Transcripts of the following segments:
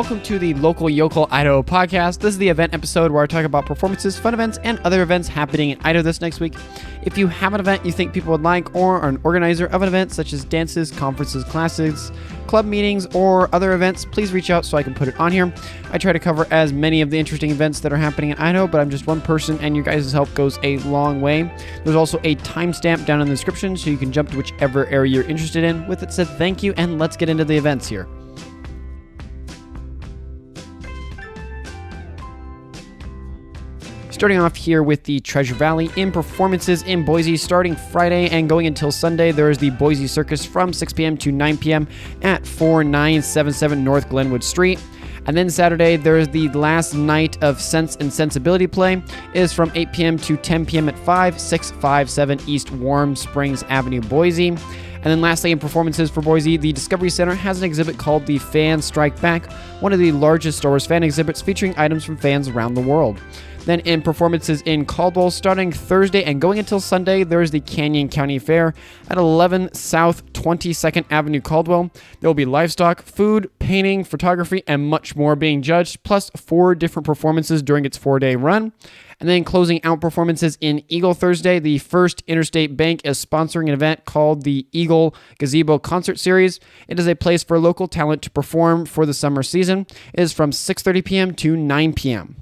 welcome to the Local Yokel Idaho podcast. This is the event episode where I talk about performances, fun events, and other events happening in Idaho this next week. If you have an event you think people would like or are an organizer of an event such as dances, conferences, classes, club meetings, or other events, please reach out so I can put it on here. I try to cover as many of the interesting events that are happening in Idaho, but I'm just one person and your guys' help goes a long way. There's also a timestamp down in the description so you can jump to whichever area you're interested in. With it said, thank you, and let's get into the events here. Starting off here with the Treasure Valley in performances in Boise starting Friday and going until Sunday. There is the Boise Circus from 6 p.m. to 9 p.m. at 4977 North Glenwood Street. And then Saturday, there is the last night of Sense and Sensibility play. It is from 8 p.m. to 10 p.m. at 5657 East Warm Springs Avenue, Boise. And then lastly, in performances for Boise, the Discovery Center has an exhibit called the Fans Strike Back, one of the largest Star Wars fan exhibits featuring items from fans around the world. Then in performances in Caldwell, starting Thursday and going until Sunday, there is the Canyon County Fair at 11 South 22nd Avenue, Caldwell. There will be livestock, food, painting, photography, and much more being judged, plus 4 different performances during its 4-day run. And then closing out performances in Eagle Thursday, the First Interstate Bank is sponsoring an event called the Eagle Gazebo Concert Series. It is a place for local talent to perform for the summer season. It is from 6:30 p.m. to 9 p.m.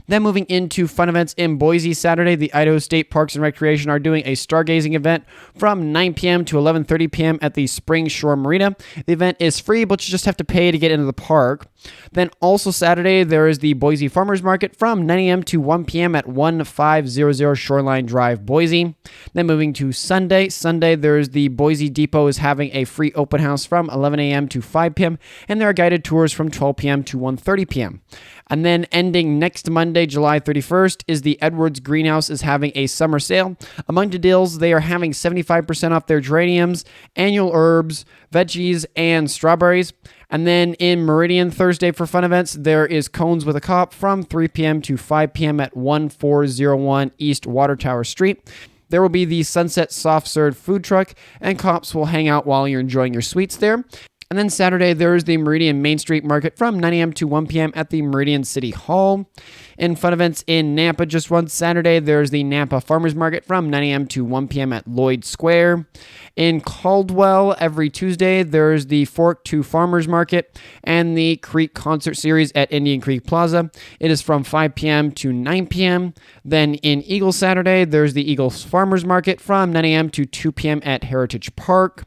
Then moving into fun events in Boise Saturday, the Idaho State Parks and Recreation are doing a stargazing event from 9 p.m. to 11:30 p.m. at the Spring Shore Marina. The event is free, but you just have to pay to get into the park. Then also Saturday, there is the Boise Farmers Market from 9 a.m. to 1 p.m. at 1500 Shoreline Drive, Boise. Then moving to Sunday, there is the Boise Depot is having a free open house from 11 a.m. to 5 p.m. and there are guided tours from 12 p.m. to 1:30 p.m. And then ending next Monday, July 31st, is the Edwards Greenhouse is having a summer sale. Among the deals, they are having 75% off their geraniums, annual herbs, veggies, and strawberries. And then in Meridian Thursday for fun events, there is Cones with a Cop from 3 p.m. to 5 p.m. at 1401 East Water Tower Street. There will be the Sunset Soft Serve food truck, and cops will hang out while you're enjoying your sweets there. And then Saturday, there is the Meridian Main Street Market from 9 a.m. to 1 p.m. at the Meridian City Hall. In fun events in Nampa, just one Saturday, there's the Nampa Farmers Market from 9 a.m. to 1 p.m. at Lloyd Square. In Caldwell, every Tuesday, there's the Fork 2 Farmers Market and the Creek Concert Series at Indian Creek Plaza. It is from 5 p.m. to 9 p.m. Then in Eagle Saturday, there's the Eagles Farmers Market from 9 a.m. to 2 p.m. at Heritage Park.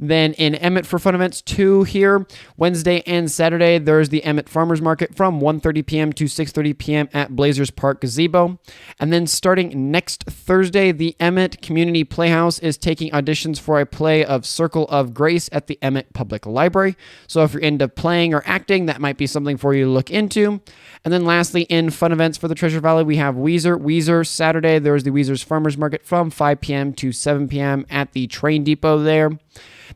Then in Emmett for fun events 2 here, Wednesday and Saturday, there's the Emmett Farmers Market from 1:30 p.m. to 6:30 p.m. at Blazers Park Gazebo. And then starting next Thursday, the Emmett Community Playhouse is taking auditions for a play of Circle of Grace at the Emmett Public Library. So if you're into playing or acting, that might be something for you to look into. And then lastly, in fun events for the Treasure Valley, we have Weezer Saturday. There's the Weezer's Farmers Market from 5 p.m. to 7 p.m. at the train depot there.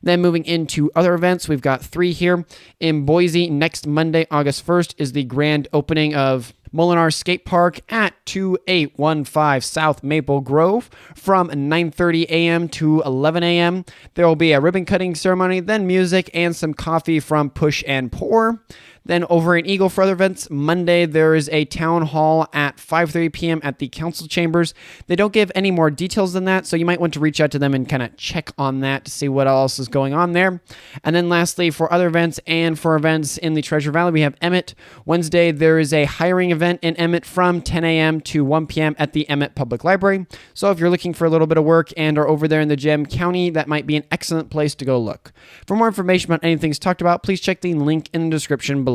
Then moving into other events, we've got 3 here. In Boise, next Monday, August 1st, is the grand opening of Molinar Skate Park at 2815 South Maple Grove from 9:30 a.m. to 11 a.m. There will be a ribbon cutting ceremony, then music, and some coffee from Push and Pour. Then over in Eagle for other events, Monday there is a town hall at 5:30 p.m. at the council chambers. They don't give any more details than that, so you might want to reach out to them and kind of check on that to see what else is going on there. And then lastly, for other events and for events in the Treasure Valley, we have Emmett. Wednesday there is a hiring event in Emmett from 10 a.m. to 1 p.m. at the Emmett Public Library. So if you're looking for a little bit of work and are over there in the Gem County, that might be an excellent place to go look. For more information about anything talked about, please check the link in the description below.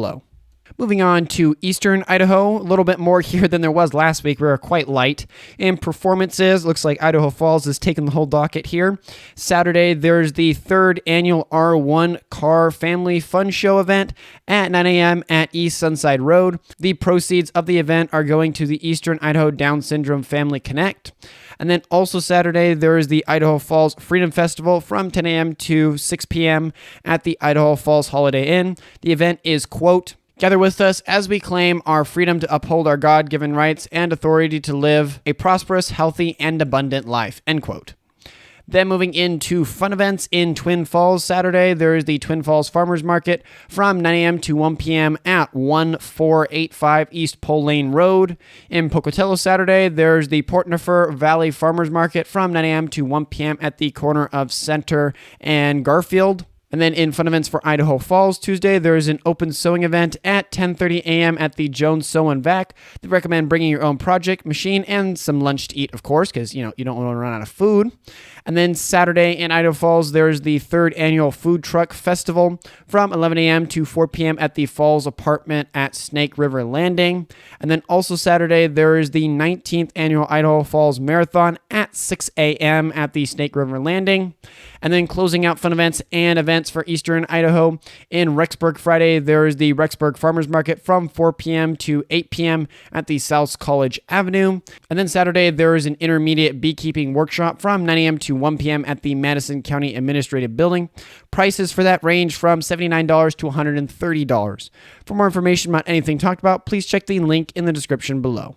Moving on to Eastern Idaho, a little bit more here than there was last week. We were quite light in performances. Looks like Idaho Falls is taking the whole docket here. Saturday, there's the 3rd annual R1 Car Family Fun Show event at 9 a.m. at East Sunside Road. The proceeds of the event are going to the Eastern Idaho Down Syndrome Family Connect. And then also Saturday, there is the Idaho Falls Freedom Festival from 10 a.m. to 6 p.m. at the Idaho Falls Holiday Inn. The event is, quote, "Gather with us as we claim our freedom to uphold our God-given rights and authority to live a prosperous, healthy, and abundant life," end quote. Then moving into fun events in Twin Falls Saturday, there is the Twin Falls Farmers Market from 9 a.m. to 1 p.m. at 1485 East Pole Lane Road. In Pocatello Saturday, there's the Port Nefer Valley Farmers Market from 9 a.m. to 1 p.m. at the corner of Center and Garfield. And then in fun events for Idaho Falls Tuesday, there is an open sewing event at 10:30 a.m. at the Jones Sew and Vac. They recommend bringing your own project machine and some lunch to eat, of course, because you don't want to run out of food. And then Saturday in Idaho Falls, there's the 3rd annual Food Truck Festival from 11 a.m. to 4 p.m. at the Falls Apartment at Snake River Landing. And then also Saturday, there is the 19th annual Idaho Falls Marathon at 6 a.m. at the Snake River Landing. And then closing out fun events and events for Eastern Idaho. In Rexburg Friday, there is the Rexburg Farmers Market from 4 p.m. to 8 p.m. at the South College Avenue. And then Saturday, there is an intermediate beekeeping workshop from 9 a.m. to 1 p.m. at the Madison County Administrative Building. Prices for that range from $79 to $130. For more information about anything talked about, please check the link in the description below.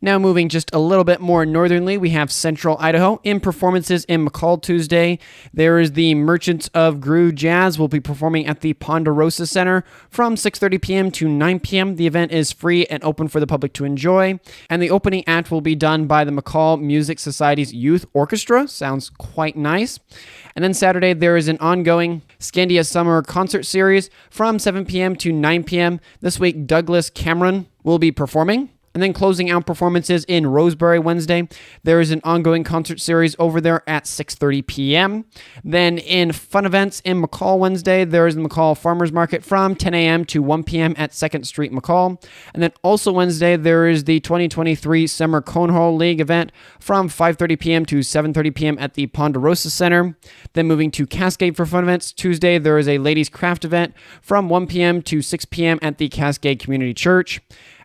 Now moving just a little bit more northernly, we have Central Idaho. In performances in McCall Tuesday, there is the Merchants of Grue Jazz will be performing at the Ponderosa Center from 6:30 p.m. to 9 p.m. The event is free and open for the public to enjoy. And the opening act will be done by the McCall Music Society's Youth Orchestra. Sounds quite nice. And then Saturday, there is an ongoing Scandia Summer Concert Series from 7 p.m. to 9 p.m. This week, Douglas Cameron will be performing. And then closing out performances in Roseberry Wednesday, there is an ongoing concert series over there at 6:30 p.m. Then in fun events in McCall Wednesday, there is the McCall Farmers Market from 10 a.m. to 1 p.m. at 2nd Street McCall. And then also Wednesday, there is the 2023 Summer Cornhole League event from 5:30 p.m. to 7:30 p.m. at the Ponderosa Center. Then moving to Cascade for fun events, Tuesday, there is a ladies craft event from 1 p.m. to 6 p.m. at the Cascade Community Church.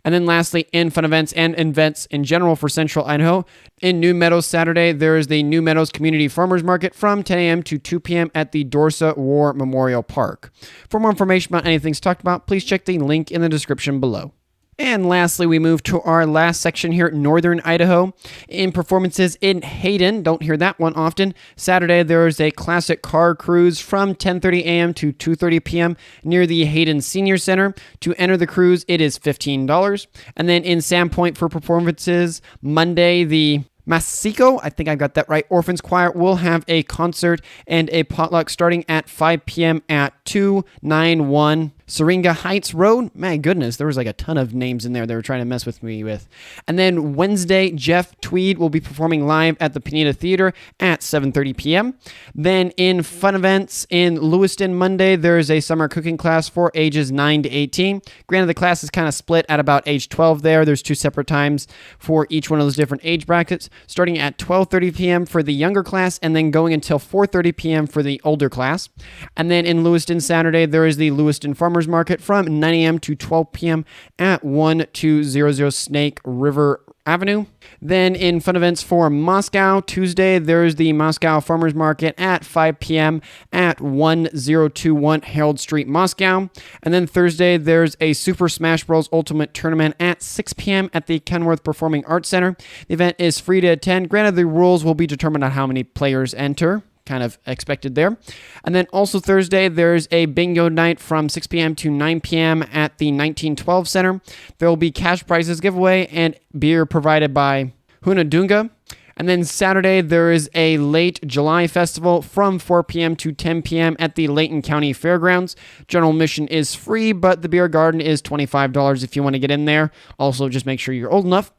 And then lastly, in fun events and events in general for Central Idaho, in New Meadows Saturday, there is the New Meadows Community Farmers Market from 10 a.m. to 2 p.m. at the Dorsa War Memorial Park. For more information about anything talked about, please check the link in the description below. And lastly, we move to our last section here, Northern Idaho. In performances in Hayden, don't hear that one often. Saturday, there is a classic car cruise from 10:30 a.m. to 2:30 p.m. near the Hayden Senior Center. To enter the cruise, it is $15. And then in Sandpoint for performances, Monday, the Masico, I think I got that right, Orphans Choir will have a concert and a potluck starting at 5 p.m. at 291 Syringa Heights Road. My goodness, there was like a ton of names in there they were trying to mess with me with. And then Wednesday, Jeff Tweed will be performing live at the Pineda Theater at 7:30 p.m. Then in fun events in Lewiston Monday, there is a summer cooking class for ages 9 to 18. Granted, the class is kind of split at about age 12 there. There's 2 separate times for each one of those different age brackets, starting at 12:30 p.m. for the younger class and then going until 4:30 p.m. for the older class. And then in Lewiston Saturday, there is the Lewiston Farmers Market from 9 a.m. to 12 p.m. at 1200 Snake River Avenue. Then in fun events for Moscow, Tuesday, there's the Moscow Farmers Market at 5 p.m. at 1021 Herald Street, Moscow. And then Thursday, there's a Super Smash Bros. Ultimate Tournament at 6 p.m. at the Kenworth Performing Arts Center. The event is free to attend. Granted, the rules will be determined on how many players enter. Kind of expected there. And then also Thursday, there's a bingo night from 6 p.m. to 9 p.m. at the 1912 Center. There will be cash prizes giveaway and beer provided by Hunadunga. And then Saturday, there is a late July festival from 4 p.m. to 10 p.m. at the Layton County Fairgrounds. General admission is free, but the beer garden is $25 if you want to get in there. Also, just make sure you're old enough.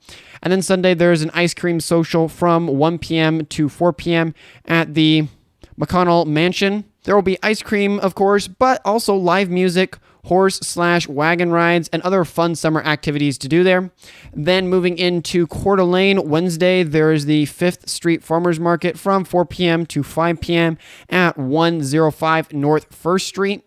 And then Sunday, there's an ice cream social from 1 p.m. to 4 p.m. at the McConnell Mansion. There will be ice cream, of course, but also live music, horse/wagon rides, and other fun summer activities to do there. Then moving into Coeur d'Alene, Wednesday, there is the 5th Street Farmers Market from 4 p.m. to 5 p.m. at 105 North 1st Street.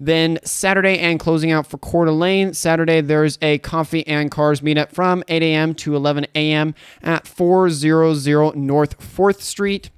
Then Saturday and closing out for Coeur d'Alene, Saturday there's a coffee and cars meetup from 8 a.m. to 11 a.m. at 400 North 4th Street.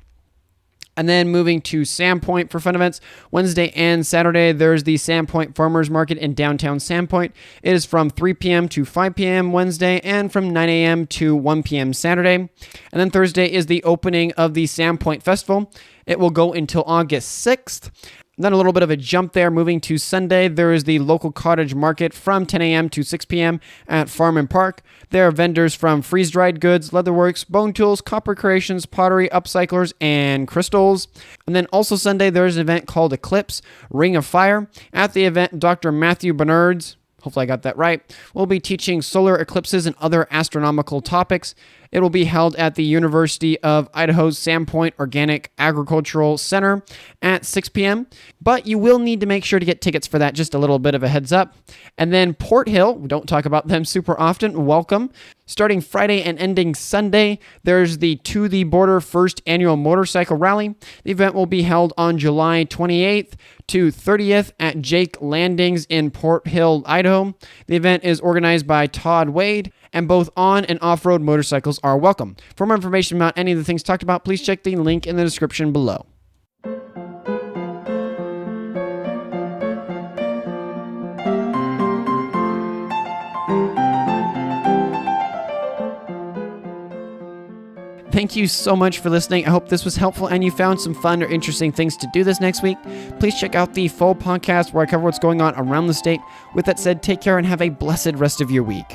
And then moving to Sandpoint for fun events, Wednesday and Saturday, there's the Sandpoint Farmers Market in downtown Sandpoint. It is from 3 p.m. to 5 p.m. Wednesday and from 9 a.m. to 1 p.m. Saturday. And then Thursday is the opening of the Sandpoint Festival. It will go until August 6th. Then a little bit of a jump there, moving to Sunday. There is the local cottage market from 10 a.m. to 6 p.m. at Farm and Park. There are vendors from freeze-dried goods, leatherworks, bone tools, copper creations, pottery, upcyclers, and crystals. And then also Sunday, there's an event called Eclipse, Ring of Fire. At the event, Dr. Matthew Bernards, hopefully I got that right, will be teaching solar eclipses and other astronomical topics. It will be held at the University of Idaho's Sandpoint Organic Agricultural Center at 6 p.m., but you will need to make sure to get tickets for that, just a little bit of a heads up. And then Port Hill, we don't talk about them super often, welcome. Starting Friday and ending Sunday, there's the To the Border First Annual Motorcycle Rally. The event will be held on July 28th to 30th at Jake Landings in Port Hill, Idaho. The event is organized by Todd Wade, and both on and off-road motorcycles are welcome. For more information about any of the things talked about, please check the link in the description below. Thank you so much for listening. I hope this was helpful and you found some fun or interesting things to do this next week. Please check out the full podcast where I cover what's going on around the state. With that said, take care and have a blessed rest of your week.